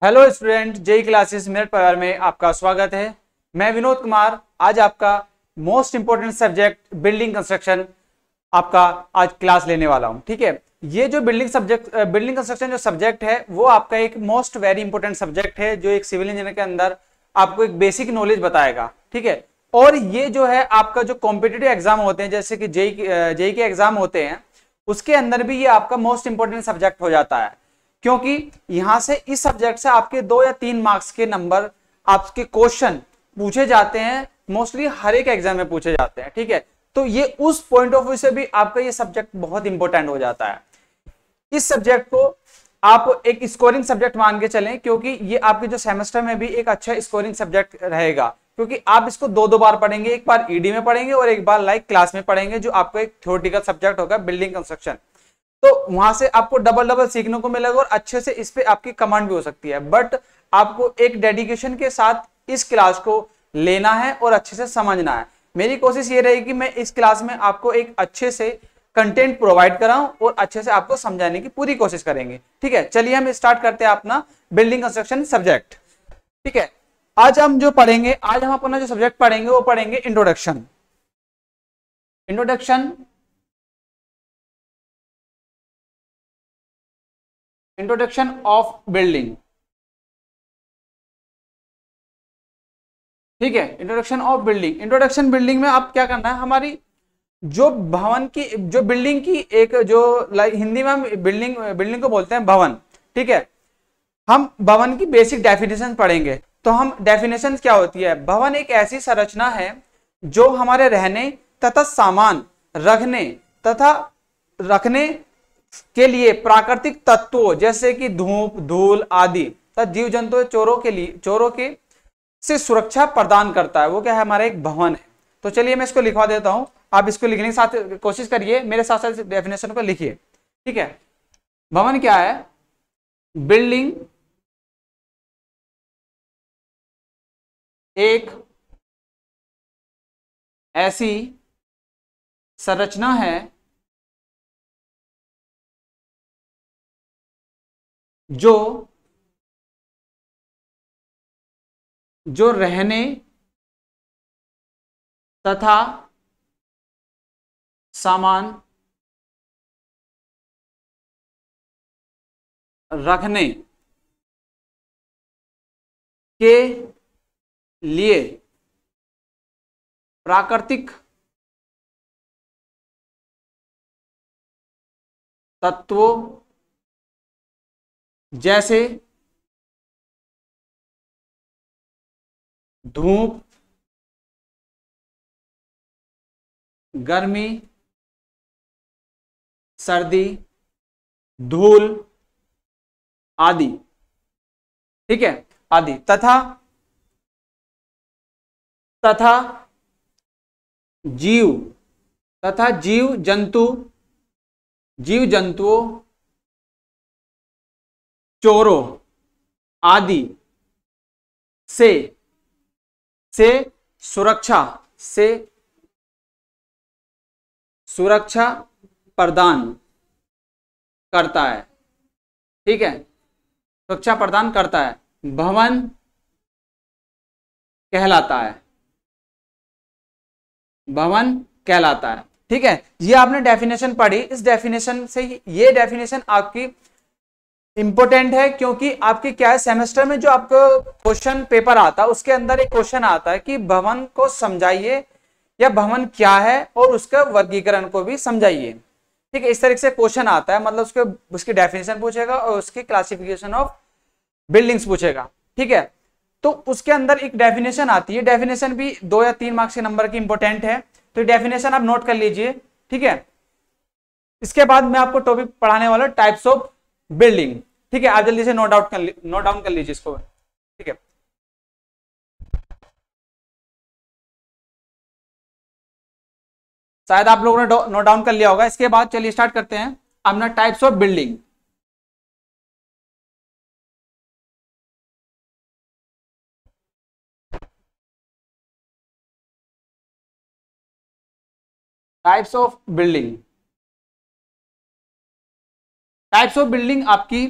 Hello student, JE classes Meerut परिवार में आपका स्वागत है। मैं विनोद कुमार आज आपका most important subject building construction आपका आज क्लास लेने वाला हूं। ठीक है, ये जो बिल्डिंग कंस्ट्रक्शन जो सब्जेक्ट है वो आपका एक मोस्ट वेरी इंपॉर्टेंट सब्जेक्ट है जो एक सिविल इंजीनियर के अंदर आपको एक बेसिक नॉलेज बताएगा। ठीक है, और ये जो है आपका जो कॉम्पिटिटिव एग्जाम होते हैं जैसे कि जेई के एग्जाम होते हैं उसके अंदर भी ये आपका मोस्ट इंपोर्टेंट सब्जेक्ट हो जाता है, क्योंकि यहां से इस सब्जेक्ट से आपके 2 या 3 मार्क्स के नंबर आपके क्वेश्चन पूछे जाते हैं। मोस्टली हर एक एग्जाम में पूछे जाते हैं। ठीक है, तो ये उस पॉइंट ऑफ व्यू से भी आपका ये सब्जेक्ट बहुत इंपॉर्टेंट हो जाता है। इस सब्जेक्ट को आप एक स्कोरिंग सब्जेक्ट मान के चलें, क्योंकि ये आपके जो सेमेस्टर में भी एक अच्छा स्कोरिंग सब्जेक्ट रहेगा, क्योंकि आप इसको दो बार पढ़ेंगे, एक बार ईडी में पढ़ेंगे और एक बार लाइक क्लास में पढ़ेंगे, जो आपको एक थ्योरेटिकल सब्जेक्ट होगा बिल्डिंग कंस्ट्रक्शन। तो वहां से आपको डबल सीखने को मिलेगा और अच्छे से इस पे आपकी कमांड भी हो सकती है। बट आपको एक डेडिकेशन के साथ इस क्लास को लेना है और अच्छे से समझना है। मेरी कोशिश ये रहेगी कि मैं इस क्लास में आपको एक अच्छे से कंटेंट प्रोवाइड कराऊं और अच्छे से आपको समझाने की पूरी कोशिश करेंगे। ठीक है, चलिए हम स्टार्ट करते हैं अपना बिल्डिंग कंस्ट्रक्शन सब्जेक्ट। ठीक है, आज हम अपना जो सब्जेक्ट पढ़ेंगे वो पढ़ेंगे इंट्रोडक्शन ऑफ बिल्डिंग। ठीक है, इंट्रोडक्शन बिल्डिंग में आप क्या करना है, हमारी जो भवन की जो बिल्डिंग की एक जो हिंदी में हम बिल्डिंग को बोलते हैं भवन। ठीक है, हम भवन की बेसिक डेफिनेशन पढ़ेंगे। तो हम डेफिनेशन क्या होती है, भवन एक ऐसी संरचना है जो हमारे रहने तथा सामान रखने के लिए प्राकृतिक तत्वों जैसे कि धूप, धूल आदि तथा जीव जंतु चोरों के से सुरक्षा प्रदान करता है। वो क्या है, हमारा एक भवन है। तो चलिए मैं इसको लिखवा देता हूं, आप इसको लिखने के साथ कोशिश करिए, मेरे साथ साथ डेफिनेशन को लिखिए। ठीक है, भवन क्या है, बिल्डिंग एक ऐसी संरचना है जो रहने तथा सामान रखने के लिए प्राकृतिक तत्वों जैसे धूप, गर्मी, सर्दी, धूल आदि। ठीक है, आदि तथा जीव जंतुओं, चोरों आदि से सुरक्षा प्रदान करता है। ठीक है, सुरक्षा प्रदान करता है, भवन कहलाता है। ठीक है, ये आपने डेफिनेशन पढ़ी। इस डेफिनेशन से ये डेफिनेशन आपकी इंपॉर्टेंट है, क्योंकि आपके क्या है, सेमेस्टर में जो आपको क्वेश्चन पेपर आता है उसके अंदर एक क्वेश्चन आता है कि भवन को समझाइए या भवन क्या है और उसका वर्गीकरण को भी समझाइए। ठीक है, इस तरीके से क्वेश्चन आता है, मतलब उसकी डेफिनेशन पूछेगा और उसकी क्लासिफिकेशन ऑफ बिल्डिंग्स पूछेगा। ठीक है, तो उसके अंदर एक डेफिनेशन आती है, डेफिनेशन भी 2 या 3 मार्क्स के नंबर की इंपॉर्टेंट है, तो डेफिनेशन आप नोट कर लीजिए। ठीक है, इसके बाद मैं आपको टॉपिक पढ़ाने वाला टाइप्स ऑफ बिल्डिंग। ठीक है, आप जल्दी से नोट डाउन कर लीजिए इसको। ठीक है, शायद आप लोगों ने नोट डाउन कर लिया होगा। इसके बाद चलिए स्टार्ट करते हैं अपना types of building. Types of building, types of building आपकी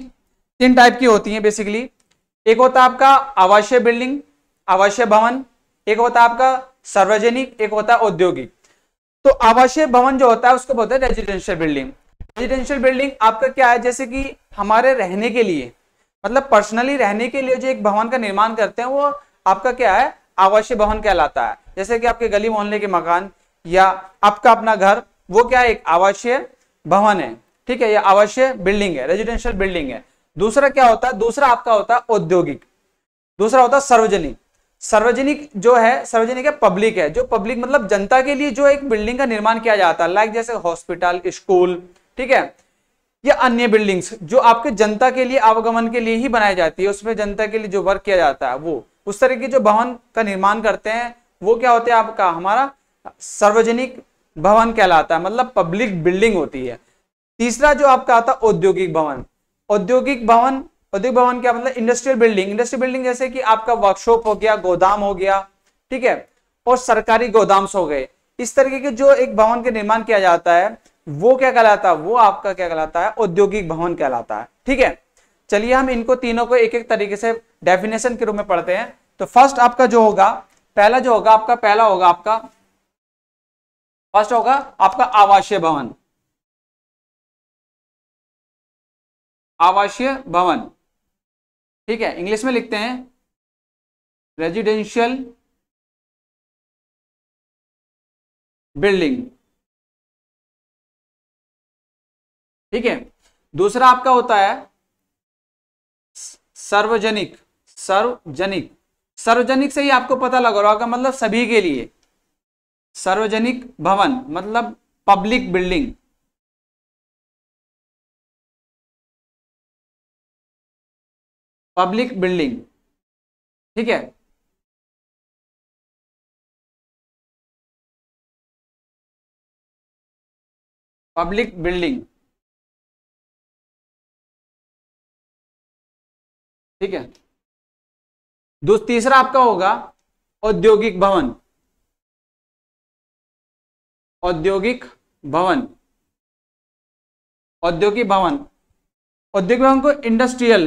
3 टाइप की होती हैं बेसिकली। एक होता है आपका आवासीय बिल्डिंग, आवासीय भवन, एक होता है आपका सार्वजनिक, एक होता है औद्योगिक। तो आवासीय भवन जो होता है उसको बोलते हैं रेजिडेंशियल बिल्डिंग। रेजिडेंशियल बिल्डिंग आपका क्या है, जैसे कि हमारे रहने के लिए, मतलब पर्सनली रहने के लिए जो एक भवन का निर्माण करते हैं वो आपका क्या है, आवासीय भवन कहलाता है। जैसे कि आपके गली मोहल्ले के मकान या आपका अपना घर, वो क्या है, एक आवासीय भवन है, ठीक है, ये आवासीय बिल्डिंग है, रेजिडेंशियल बिल्डिंग है। दूसरा क्या होता है, दूसरा आपका होता है औद्योगिक, दूसरा होता है सार्वजनिक। सार्वजनिक जो है, सार्वजनिक है, पब्लिक है, जो पब्लिक मतलब जनता के लिए जो एक बिल्डिंग का निर्माण किया जाता है, लाइक जैसे हॉस्पिटल, स्कूल, ठीक है, या अन्य बिल्डिंग्स जो आपके जनता के लिए आवागमन के लिए ही बनाई जाती है, उसमें जनता के लिए जो वर्क किया जाता है, वो उस तरह के जो भवन का निर्माण करते हैं वो क्या होते हैं, आपका हमारा सार्वजनिक भवन कहलाता है, मतलब पब्लिक बिल्डिंग होती है। तीसरा जो आपका आता है औद्योगिक भवन। औद्योगिक भवन, औद्योगिक भवन क्या मतलब, इंडस्ट्रियल बिल्डिंग। इंडस्ट्रियल बिल्डिंग जैसे कि आपका वर्कशॉप हो गया, गोदाम हो गया, ठीक है, और सरकारी गोदाम्स हो गए। इस तरीके के जो एक भवन के निर्माण किया जाता है वो क्या कहलाता है, वो आपका क्या कहलाता है, औद्योगिक भवन कहलाता है, ठीक है। चलिए हम इनको तीनों को एक एक तरीके से डेफिनेशन के रूप में पढ़ते हैं। तो फर्स्ट आपका जो होगा, पहला जो होगा आपका, पहला होगा आपका, फर्स्ट होगा आपका आवासीय भवन। आवासीय भवन, ठीक है, इंग्लिश में लिखते हैं रेजिडेंशियल बिल्डिंग, ठीक है। दूसरा आपका होता है सार्वजनिक। सार्वजनिक, सार्वजनिक से ही आपको पता लग रहा होगा, मतलब सभी के लिए। सार्वजनिक भवन मतलब पब्लिक बिल्डिंग, पब्लिक बिल्डिंग, ठीक है। पब्लिक बिल्डिंग, ठीक है। तीसरा आपका होगा औद्योगिक भवन। औद्योगिक भवन, औद्योगिक भवन, औद्योगिक भवन को इंडस्ट्रियल,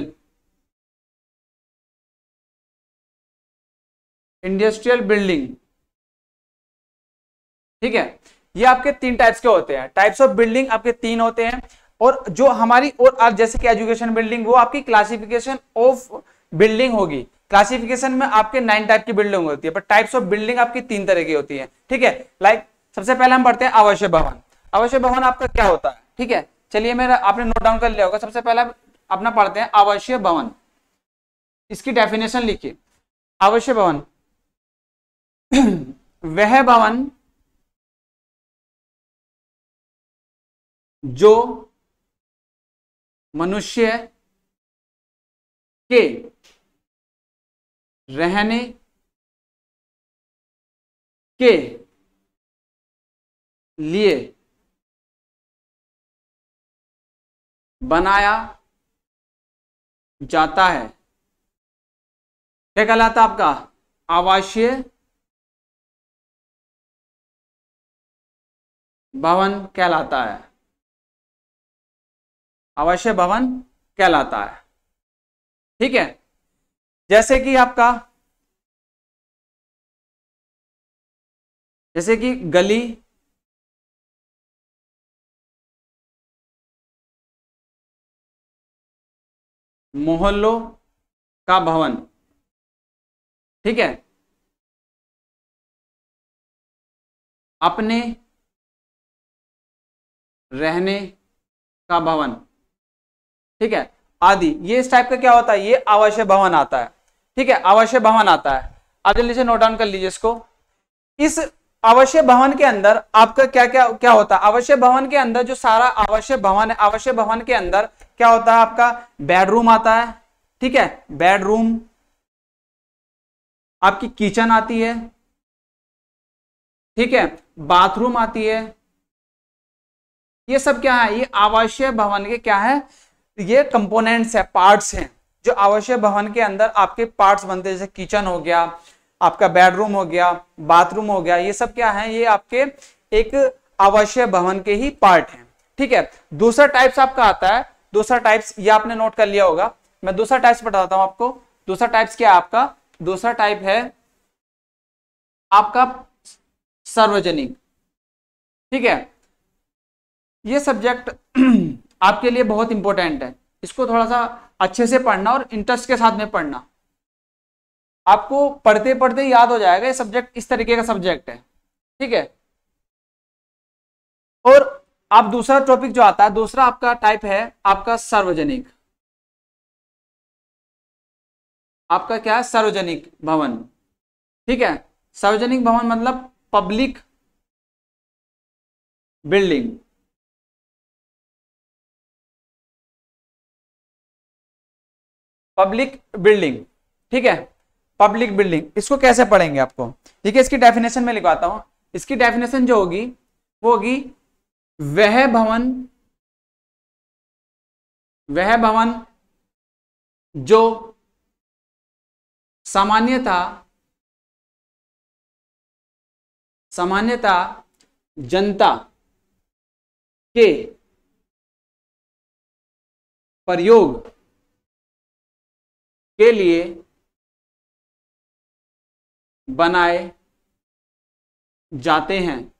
इंडस्ट्रियल बिल्डिंग, ठीक है। ये आपके तीन टाइप्स के होते हैं, टाइप्स ऑफ बिल्डिंग आपके तीन होते हैं। और जो हमारी और जैसे कि एजुकेशन बिल्डिंग, वो आपकी क्लासिफिकेशन ऑफ बिल्डिंग होगी। क्लासिफिकेशन में आपके 9 टाइप की बिल्डिंग होती है, पर टाइप्स ऑफ बिल्डिंग आपकी 3 तरह की होती है, ठीक है। लाइक सबसे पहले हम पढ़ते हैं आवासीय भवन। आवासीय भवन आपका क्या होता है, ठीक है। चलिए मेरा आपने नोट डाउन कर लिया होगा। सबसे पहले अपना पढ़ते हैं आवासीय भवन, इसकी डेफिनेशन लिखिए। आवासीय भवन वह भवन जो मनुष्य के रहने के लिए बनाया जाता है, क्या कहलाता है आपका, आवासीय भवन कहलाता है। आवासीय भवन कहलाता है, ठीक है। जैसे कि आपका, जैसे कि गली, मोहल्लों का भवन, ठीक है, अपने रहने का भवन, ठीक है, आदि। ये इस टाइप का क्या होता है, ये आवासीय भवन आता है, ठीक है, आवासीय भवन आता है। आप जल्दी से नोट डाउन कर लीजिए इसको। इस आवासीय भवन के अंदर आपका क्या क्या क्या होता है, आवासीय भवन के अंदर जो सारा आवासीय भवन है, आवासीय भवन के अंदर क्या होता है, आपका बेडरूम आता है, ठीक है, बेडरूम, आपकी किचन आती है, ठीक है, बाथरूम आती है। ये सब क्या है, ये आवासीय भवन के क्या है, ये कंपोनेंट्स है, पार्ट्स हैं, जो आवासीय भवन के अंदर आपके पार्ट्स बनते हैं। जैसे किचन हो गया, आपका बेडरूम हो गया, बाथरूम हो गया, ये सब क्या है, ये आपके एक आवासीय भवन के ही पार्ट हैं, ठीक है। दूसरा टाइप्स आपका आता है, दूसरा टाइप्स ये आपने नोट कर लिया होगा। मैं दूसरा टाइप्स बताता हूं आपको। दूसरा टाइप्स क्या है आपका, दूसरा टाइप है आपका सार्वजनिक। ठीक है, ये सब्जेक्ट आपके लिए बहुत इंपॉर्टेंट है, इसको थोड़ा सा अच्छे से पढ़ना और इंटरेस्ट के साथ में पढ़ना, आपको पढ़ते पढ़ते याद हो जाएगा। ये सब्जेक्ट इस तरीके का सब्जेक्ट है। ठीक है, और आप दूसरा टॉपिक जो आता है, दूसरा आपका टाइप है आपका सार्वजनिक। आपका क्या है, सार्वजनिक भवन। ठीक है, सार्वजनिक भवन मतलब पब्लिक बिल्डिंग। पब्लिक बिल्डिंग, ठीक है, पब्लिक बिल्डिंग। इसको कैसे पढ़ेंगे आपको, ठीक है, इसकी डेफिनेशन में लिखवाता हूं। इसकी डेफिनेशन जो होगी वो होगी वह भवन जो सामान्यता जनता के प्रयोग के लिए बनाए जाते हैं,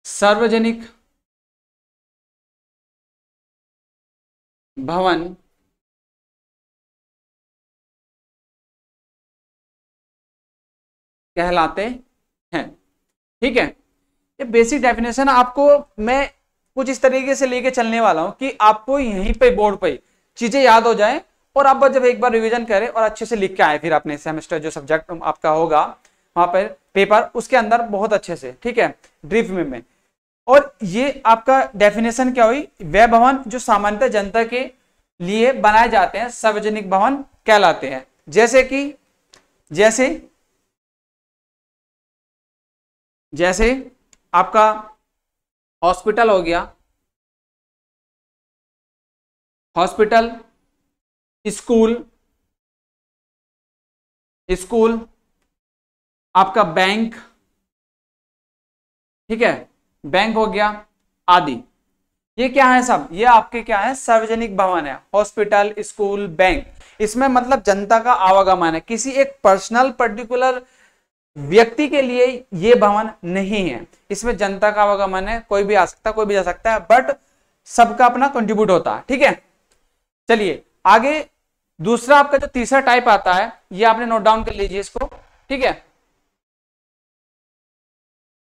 सार्वजनिक भवन कहलाते हैं। ठीक है, ये बेसिक डेफिनेशन आपको मैं कुछ इस तरीके से लेके चलने वाला हूं कि आपको यहीं पे बोर्ड पे चीजें याद हो जाए और आप जब एक बार रिवीजन करें और अच्छे से लिख के आए फिर अपने सेमेस्टर जो सब्जेक्ट आपका होगा वहां पर पेपर उसके अंदर बहुत अच्छे से, ठीक है, ब्रीफ में। और ये आपका डेफिनेशन क्या हुई, वह भवन जो सामान्यतः जनता के लिए बनाए जाते हैं सार्वजनिक भवन कहलाते हैं। जैसे आपका हॉस्पिटल हो गया, हॉस्पिटल, स्कूल, आपका बैंक, ठीक है, बैंक हो गया आदि। ये क्या है सब, ये आपके क्या है, सार्वजनिक भवन है। हॉस्पिटल, स्कूल, बैंक, इसमें मतलब जनता का आवागमन है, किसी एक पर्सनल पर्टिकुलर व्यक्ति के लिए ये भवन नहीं है। इसमें जनता का आवागमन है, कोई भी आ सकता है, कोई भी जा सकता है, बट सबका अपना कंट्रीब्यूट होता है। ठीक है, चलिए आगे दूसरा आपका जो तीसरा टाइप आता है, ये आपने नोट डाउन कर लीजिए इसको। ठीक है,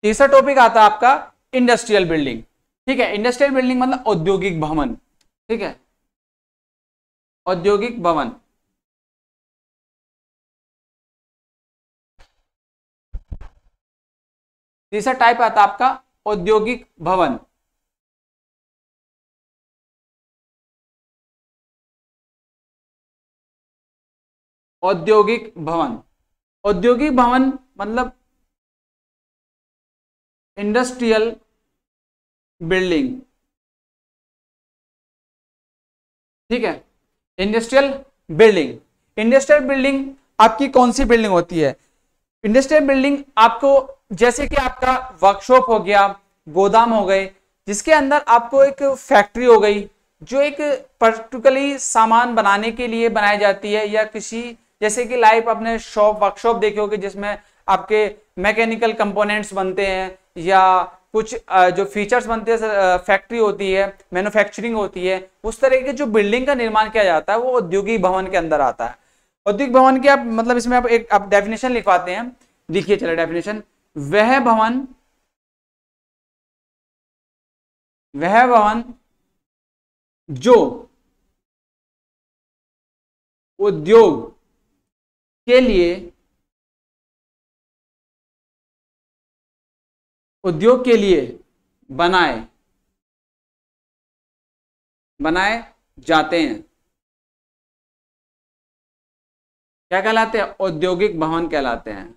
तीसरा टॉपिक आता है आपका इंडस्ट्रियल बिल्डिंग। ठीक है, इंडस्ट्रियल बिल्डिंग मतलब औद्योगिक भवन। ठीक है, औद्योगिक भवन। तीसरा टाइप आता है आपका औद्योगिक भवन। औद्योगिक भवन, औद्योगिक भवन मतलब इंडस्ट्रियल बिल्डिंग। ठीक है, इंडस्ट्रियल बिल्डिंग। इंडस्ट्रियल बिल्डिंग आपकी कौन सी बिल्डिंग होती है, इंडस्ट्रियल बिल्डिंग आपको जैसे कि आपका वर्कशॉप हो गया, गोदाम हो गए, जिसके अंदर आपको एक फैक्ट्री हो गई जो एक पर्टिकुलरली सामान बनाने के लिए बनाई जाती है, या किसी जैसे कि लाइव अपने वर्कशॉप देखे होगे जिसमें आपके मैकेनिकल कंपोनेंट्स बनते हैं या कुछ जो फीचर्स बनते हैं, फैक्ट्री होती है, मैन्युफैक्चरिंग होती है, उस तरह के जो बिल्डिंग का निर्माण किया जाता है वो औद्योगिक भवन के अंदर आता है। औद्योगिक भवन की आप मतलब इसमें आप एक आप डेफिनेशन लिखवाते हैं, लिखिए चले डेफिनेशन। वह भवन जो उद्योग के लिए बनाए जाते हैं, क्या कहलाते हैं, औद्योगिक भवन कहलाते हैं।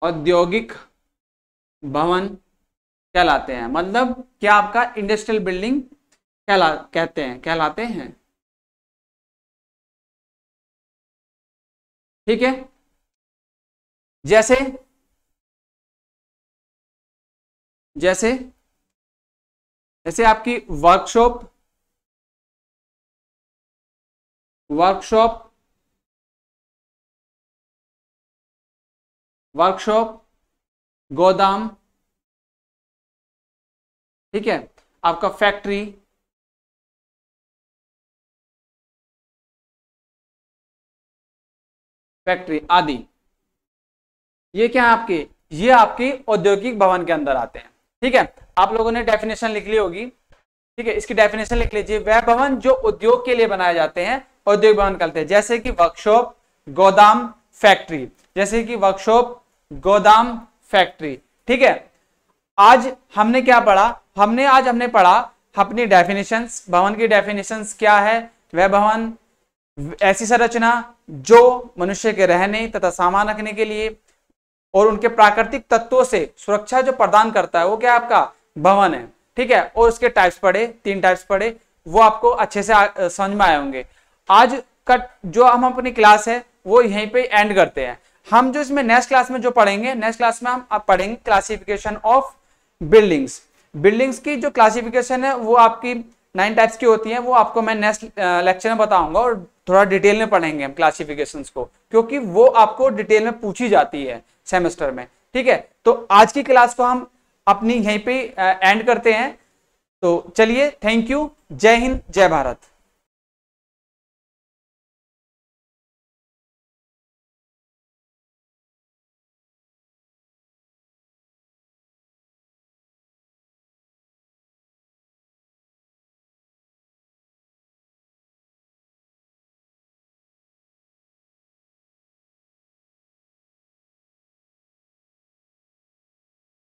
औद्योगिक भवन कहलाते हैं मतलब क्या, आपका इंडस्ट्रियल बिल्डिंग कहलाते हैं। ठीक है, जैसे जैसे जैसे आपकी वर्कशॉप, वर्कशॉप, वर्कशॉप, गोदाम, ठीक है, आपका फैक्ट्री, फैक्ट्री आदि, ये क्या है आपके, ये आपके औद्योगिक भवन के अंदर आते हैं। ठीक है, आप लोगों ने डेफिनेशन लिख ली होगी। ठीक है, इसकी डेफिनेशन लिख लीजिए। वह भवन जो उद्योग के लिए बनाए जाते हैं औद्योगिक भवन कहते हैं, जैसे कि वर्कशॉप, गोदाम, फैक्ट्री, जैसे कि वर्कशॉप, गोदाम, फैक्ट्री। ठीक है, आज हमने क्या पढ़ा, हमने पढ़ा अपनी डेफिनेशंस, भवन की डेफिनेशंस क्या है। वह भवन ऐसी संरचना जो मनुष्य के रहने तथा सामान रखने के लिए और उनके प्राकृतिक तत्वों से सुरक्षा जो प्रदान करता है, वो क्या आपका भवन है। ठीक है, और उसके टाइप्स पढ़े, 3 टाइप्स पढ़े, वो आपको अच्छे से समझ में आए होंगे। आज का जो हम अपनी क्लास है वो यहीं पे एंड करते हैं। हम जो इसमें नेक्स्ट क्लास में जो पढ़ेंगे, नेक्स्ट क्लास में हम अब पढ़ेंगे क्लासिफिकेशन ऑफ बिल्डिंग्स। बिल्डिंग्स की जो क्लासिफिकेशन है वो आपकी 9 टाइप्स की होती है, वो आपको मैं नेक्स्ट लेक्चर में बताऊंगा और थोड़ा डिटेल में पढ़ेंगे हम क्लासिफिकेशंस को, क्योंकि वो आपको डिटेल में पूछी जाती है सेमेस्टर में। ठीक है, तो आज की क्लास को हम अपनी यहीं पे एंड करते हैं। तो चलिए, थैंक यू, जय हिंद, जय भारत।